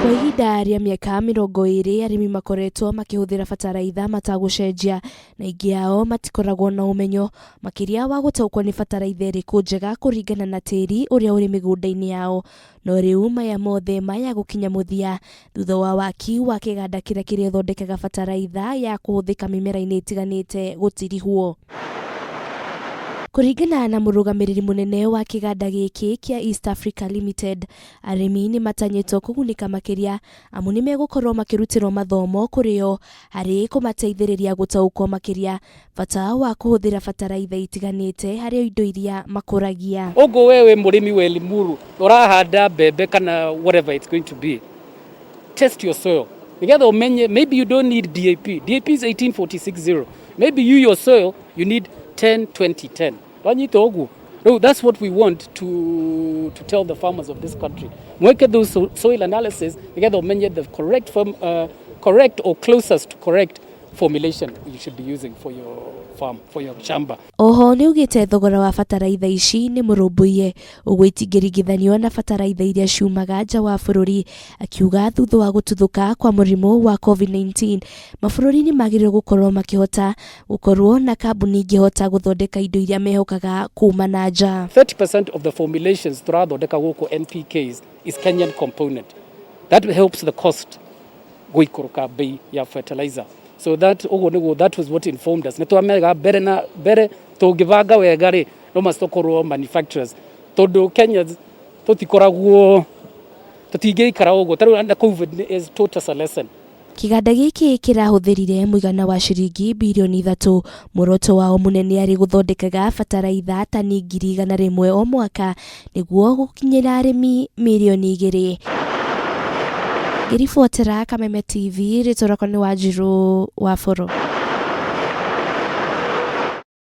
Kwa ihinda rĩa mĩaka 20 arĩmi makoretwo makĩhũthĩra bataraitha matagucenjia na ingĩ yao matikoragwo na ũmenyo makiria wa gũtaũkwo nĩ bataraitha ĩrĩkũ njega kũringana na tĩri ũrĩa ũrĩ mĩgũnda-inĩ yao. No rĩu maya mothe maya gũkinya mũthia thutha wa waki wa kĩganda kĩrĩa kĩrĩthondekaga bataraitha ya kũhũthĩka mĩmera-inĩ ĩtiganĩte gũtirihwo. Kũringana na mũrũgamĩrĩri mũnene wa kĩganda gĩkĩ kĩa East Africa Limited, arĩmi nĩ matanyĩtwo kũgunĩka makĩria amu nĩ megũkorwo makĩrutĩrwo mathomo kũrĩ o harĩ kũmateithĩrĩria gũtaũkwo makĩria bata wa kũhũthĩra bataraitha itiganĩte harĩ indo iria makũragia. Ũguo wewe mũrĩmi wa Limuru ũrahanda mbembe kana whatever it's going to be, test your soil. Nigetha umenye, maybe you don't need DAP. DAP is 1846-0. Maybe your soil you need 10-20-10. No, that's what we want to tell the farmers of this country. Mweke those soil analysis, nigetha umenye the correct or closest to correct formulation you should be using for your farm, for your shamba. Oho nĩ ugĩte thogora wa bataraitha ici nĩ mũrũmbũiye ũguo itingĩringithanio na bataraitha iria ciumaga nja wa bũrũri, akiuga thutha wa gũtuthũka kwa mũrimũ wa COVID-19 mabũrũri nĩ magĩrĩirwo gũkorwo makĩhota gũkorwo na kambuni ingĩhota gũthondeka indo iria mehokaga kuma na nja. 30% of the formulations tũrathondeka gũkũ NPKs is Kenyan component. That helps the cost gũikũrũka bei ya fertilizer. So that was what informed us. Nĩtwamega mbere na mbere tũngĩbanga wega rĩ no mastokorwo manufacturers tondũ Kenya tũtikoragwo tũtingĩikara ũguo tarĩu na COVID is taught us a lesson. Kiganda gĩkĩ kĩrahũthĩrire muigana wa ciringi mbirioni 3. Muoroto wao mũnene arĩ gũthondekaga bataraitha tani ngiri 100 o mwaka nĩguo gũkinyĩra arĩmi milioni 2. Ngĩribotera Kameme TV rĩtwa rĩakwa nĩ Wanjiru wa Boro.